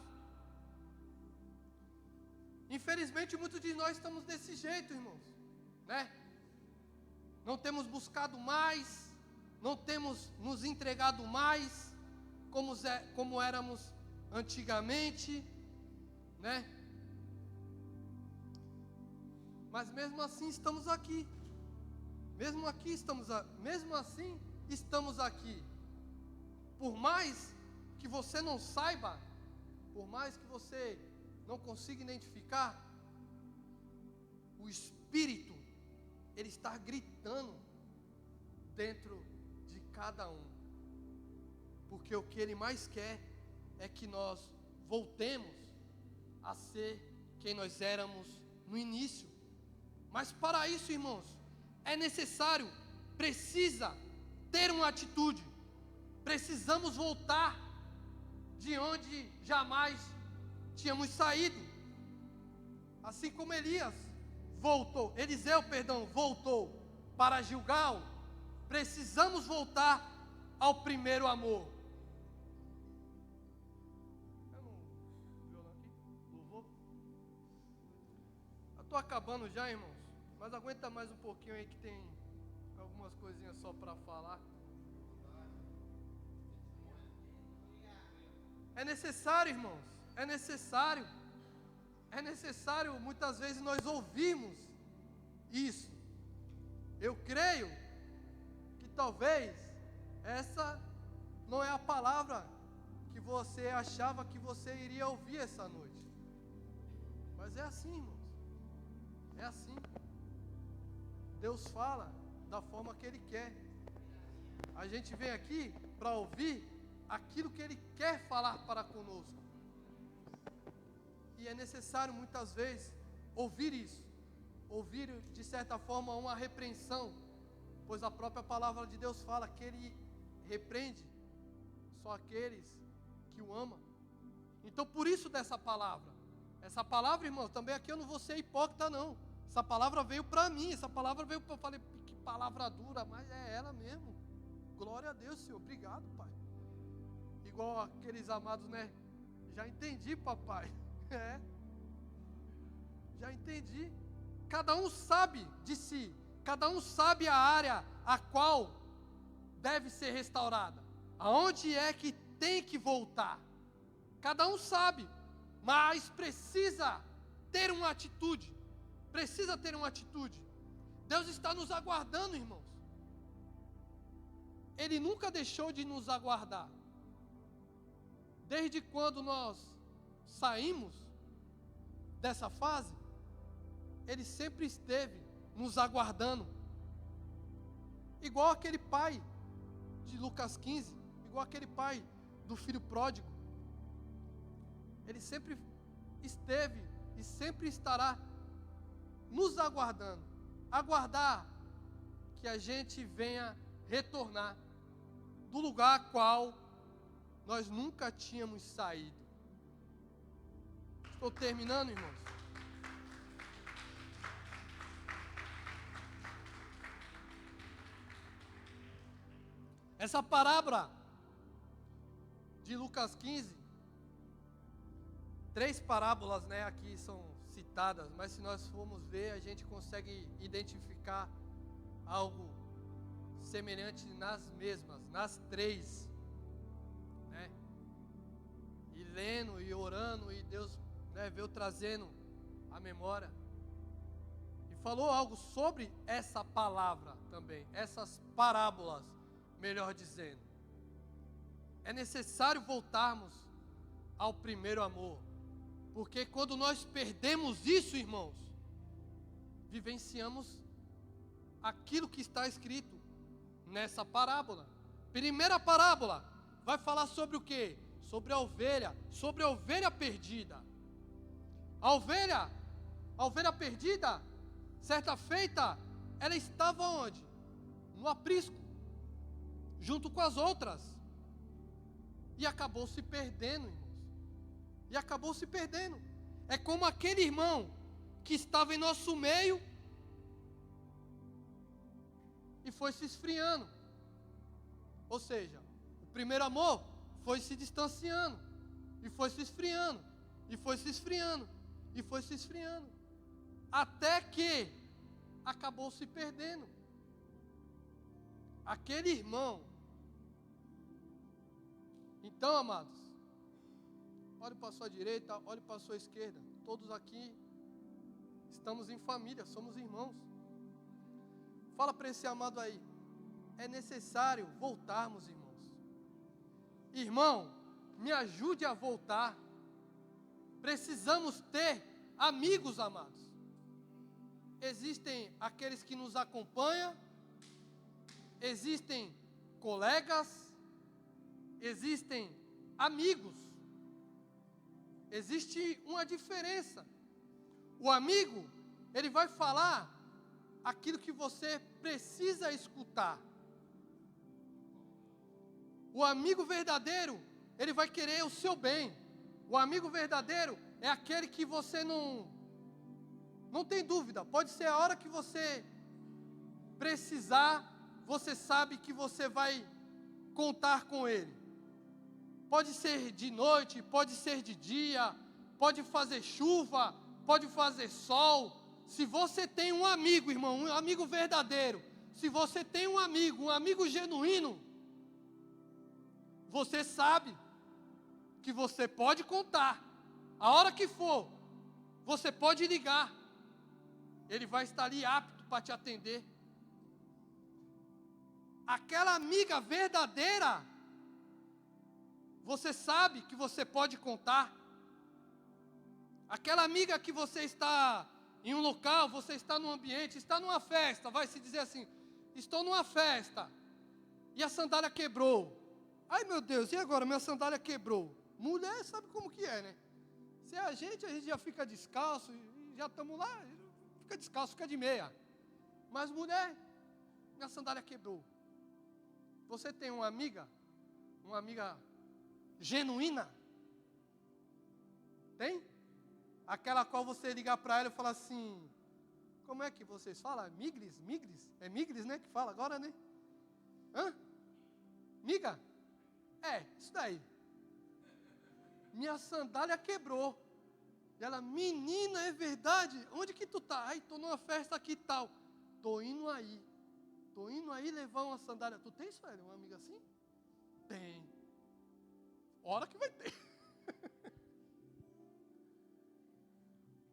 Infelizmente, muitos de nós estamos desse jeito, irmãos, né? Não temos buscado mais, não temos nos entregado mais, como éramos antigamente, né? Mas mesmo assim estamos aqui. Mesmo assim estamos aqui. Por mais que você não saiba, por mais que você não consiga identificar, o Espírito, ele está gritando dentro de cada um. Porque o que Ele mais quer é que nós voltemos a ser quem nós éramos no início. Mas para isso, irmãos, é necessário, precisa ter uma atitude. Precisamos voltar de onde jamais tínhamos saído. Assim como Eliseu voltou para Gilgal, precisamos voltar ao primeiro amor. Estou acabando já, irmãos, mas aguenta mais um pouquinho aí que tem algumas coisinhas só para falar. É necessário, irmãos, é necessário muitas vezes nós ouvirmos isso. Eu creio que talvez essa não é a palavra que você achava que você iria ouvir essa noite. Mas é assim, irmãos. É assim. Deus fala da forma que Ele quer. A gente vem aqui para ouvir aquilo que Ele quer falar para conosco. E é necessário muitas vezes ouvir isso. Ouvir de certa forma uma repreensão. Pois a própria palavra de Deus fala que Ele repreende só aqueles que o amam. Então por isso dessa palavra. Essa palavra, irmão, também aqui eu não vou ser hipócrita não. Essa palavra veio para mim, essa palavra veio para... Eu falei, que palavra dura, mas é ela mesmo. Glória a Deus, Senhor, obrigado, Pai. Igual aqueles amados, né? Já entendi, papai. Já entendi. Cada um sabe de si. Cada um sabe a área a qual deve ser restaurada. Aonde é que tem que voltar. Cada um sabe. Mas precisa ter uma atitude. Precisa ter uma atitude. Deus está nos aguardando, irmãos. Ele nunca deixou de nos aguardar. Desde quando nós saímos dessa fase, Ele sempre esteve nos aguardando. igual aquele pai de Lucas 15, igual aquele pai do filho pródigo. Ele sempre esteve e sempre estará nos aguardando, aguardar que a gente venha retornar do lugar a qual nós nunca tínhamos saído. Estou terminando, irmãos. Essa parábola de Lucas 15, 3 parábolas, aqui são citadas, mas se nós formos ver, a gente consegue identificar algo semelhante nas mesmas, nas 3, E lendo e orando, e Deus, veio trazendo a memória. E falou algo sobre essa palavra também, essas parábolas, melhor dizendo. É necessário voltarmos ao primeiro amor, porque quando nós perdemos isso, irmãos, vivenciamos aquilo que está escrito nessa parábola. Primeira parábola vai falar sobre o quê? Sobre a ovelha perdida. A ovelha perdida, certa feita, ela estava onde? No aprisco, junto com as outras. E acabou se perdendo, irmãos. E acabou se perdendo. É como aquele irmão que estava em nosso meio e foi se esfriando. Ou seja, o primeiro amor foi se distanciando, e foi se esfriando, e foi se esfriando, e foi se esfriando, até que acabou se perdendo. Aquele irmão. Então, amados, olhe para a sua direita, olhe para a sua esquerda, todos aqui estamos em família, somos irmãos. Fala para esse amado aí, é necessário voltarmos, irmãos. Irmão, me ajude a voltar. Precisamos ter amigos, amados. Existem aqueles que nos acompanham, existem colegas, existem amigos. Existe uma diferença. O amigo, ele vai falar aquilo que você precisa escutar. O amigo verdadeiro, ele vai querer o seu bem. O amigo verdadeiro é aquele que você não tem dúvida. Pode ser a hora que você precisar, você sabe que você vai contar com ele. Pode ser de noite, pode ser de dia, pode fazer chuva, pode fazer sol. Se você tem um amigo, irmão, um amigo verdadeiro, se você tem um amigo genuíno, você sabe que você pode contar. A hora que for, você pode ligar. Ele vai estar ali apto para te atender. Aquela amiga verdadeira, você sabe que você pode contar. Aquela amiga que você está em um local, você está num ambiente, está numa festa, vai se dizer assim, estou numa festa, e a sandália quebrou. Ai meu Deus, e agora? Minha sandália quebrou. Mulher sabe como que é, né? Se é a gente já fica descalço, já estamos lá, fica descalço, fica de meia. Mas mulher, minha sandália quebrou. Você tem uma amiga genuína? Tem? Aquela qual você ligar para ela e falar assim, como é que vocês falam? Migres? É migres, né, que fala agora, né? Miga? Isso daí. Minha sandália quebrou. E ela, menina, é verdade? Onde que tu tá? Ai, tô numa festa aqui e tal. Tô indo aí levar uma sandália. Tu tem, Sueli, uma amiga assim? Tem. Hora que vai ter.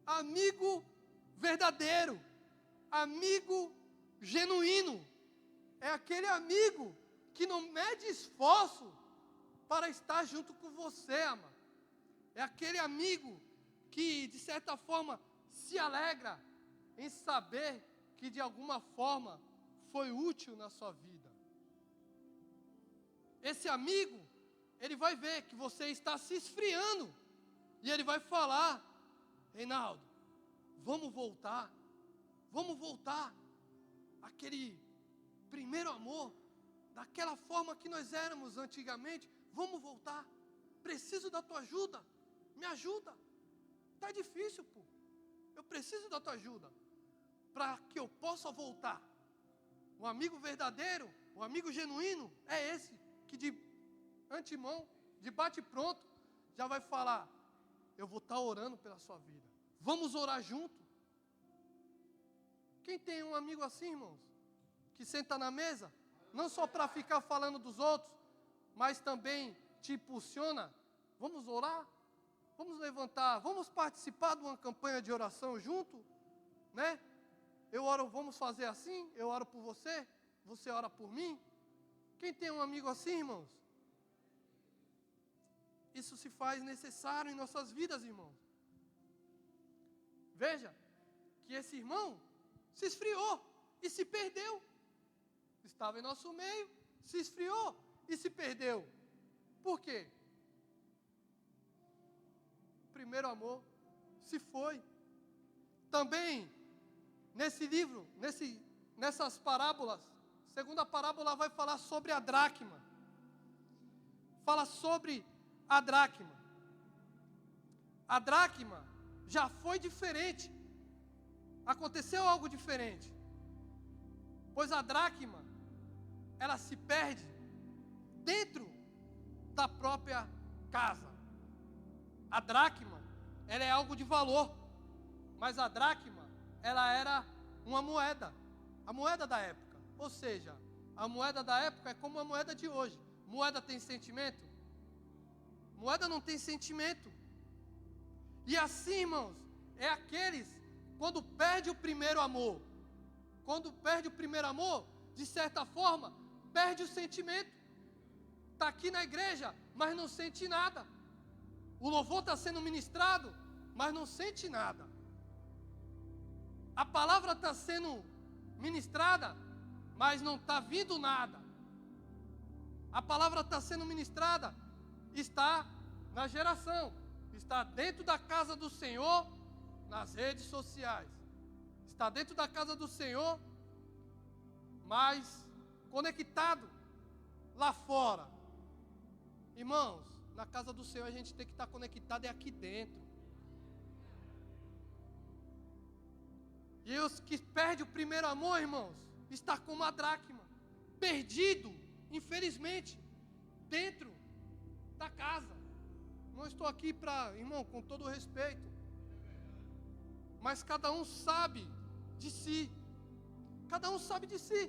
Amigo verdadeiro. Amigo genuíno. É aquele amigo que não mede esforço para estar junto com você, ama. É aquele amigo que, de certa forma, se alegra em saber que, de alguma forma, foi útil na sua vida. Esse amigo, ele vai ver que você está se esfriando. E ele vai falar: Reinaldo, vamos voltar. Vamos voltar. Aquele primeiro amor, daquela forma que nós éramos antigamente. Vamos voltar. Preciso da tua ajuda. Me ajuda. Está difícil, pô. Eu preciso da tua ajuda. Para que eu possa voltar. Um amigo verdadeiro, um amigo genuíno, é esse que de antemão, de bate pronto, já vai falar: eu vou estar orando pela sua vida. Vamos orar junto. Quem tem um amigo assim, irmãos, que senta na mesa, não só para ficar falando dos outros, mas também te impulsiona: vamos orar, vamos levantar, vamos participar de uma campanha de oração junto, né? Eu oro, vamos fazer assim, eu oro por você, você ora por mim. Quem tem um amigo assim, irmãos? Isso se faz necessário em nossas vidas, irmãos. Veja que esse irmão se esfriou e se perdeu. Estava em nosso meio, se esfriou e se perdeu. Por quê? O primeiro amor se foi. Também, nesse livro, nessas parábolas, a segunda parábola vai falar sobre a dracma. Fala sobre a dracma. A dracma já foi diferente. Aconteceu algo diferente. Pois a dracma, ela se perde dentro da própria casa. A dracma, ela é algo de valor. Mas a dracma, ela era uma moeda. A moeda da época. Ou seja, a moeda da época é como a moeda de hoje. Moeda tem sentimento? Moeda não tem sentimento. E assim, irmãos, é aqueles, quando perde o primeiro amor. Quando perde o primeiro amor, de certa forma, perde o sentimento. Está aqui na igreja, mas não sente nada. O louvor está sendo ministrado, mas não sente nada. A palavra está sendo ministrada, mas não está vindo nada. A palavra está sendo ministrada, está na geração, está dentro da casa do Senhor, nas redes sociais. Está dentro da casa do Senhor, mas conectado lá fora. Irmãos, na casa do Senhor a gente tem que estar conectado aqui dentro. E os que perdem o primeiro amor, irmãos, está como a dracma, perdido, infelizmente, dentro da casa. Não estou aqui para, irmão, com todo o respeito, mas cada um sabe de si. Cada um sabe de si.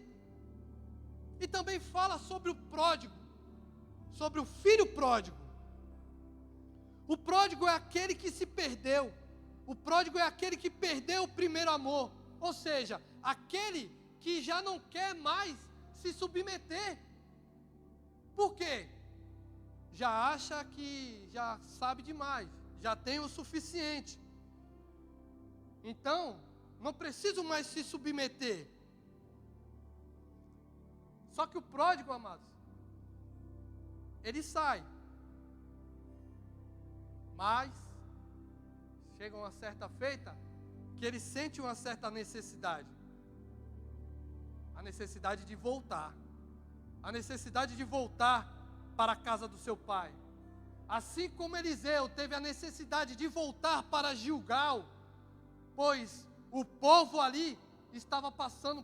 E também fala sobre o pródigo, sobre o filho pródigo. O pródigo é aquele que se perdeu. O pródigo é aquele que perdeu o primeiro amor. Ou seja, aquele que já não quer mais se submeter. Por quê? Já acha que já sabe demais, já tem o suficiente. Então, não preciso mais se submeter. Só que o pródigo, amados, ele sai. Mas chega uma certa feita que ele sente uma certa necessidade. A necessidade de voltar. A necessidade de voltar para a casa do seu pai. Assim como Eliseu teve a necessidade de voltar para Gilgal, pois o povo ali estava passando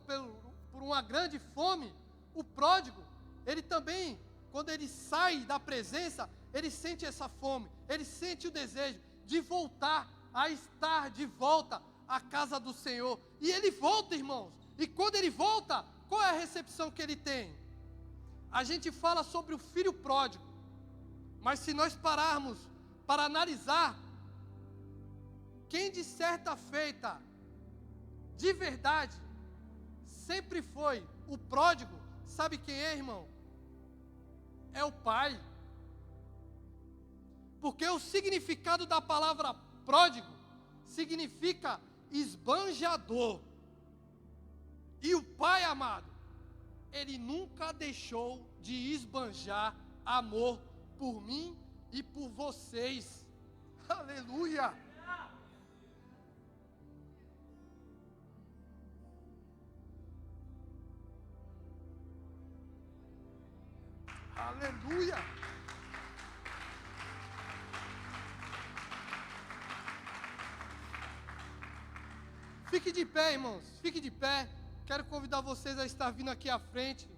por uma grande fome. O pródigo, ele também, quando ele sai da presença, ele sente essa fome, ele sente o desejo de voltar a estar de volta à casa do Senhor. E ele volta, irmãos. E quando ele volta, qual é a recepção que ele tem? A gente fala sobre o filho pródigo, mas se nós pararmos para analisar, quem de certa feita, de verdade, sempre foi o pródigo, sabe quem é, irmão? É o pai. Porque o significado da palavra pródigo significa esbanjador. E o pai, amado, Ele nunca deixou de esbanjar amor por mim e por vocês. Aleluia! Aleluia! Fique de pé, irmãos. Fique de pé. Quero convidar vocês a estar vindo aqui à frente.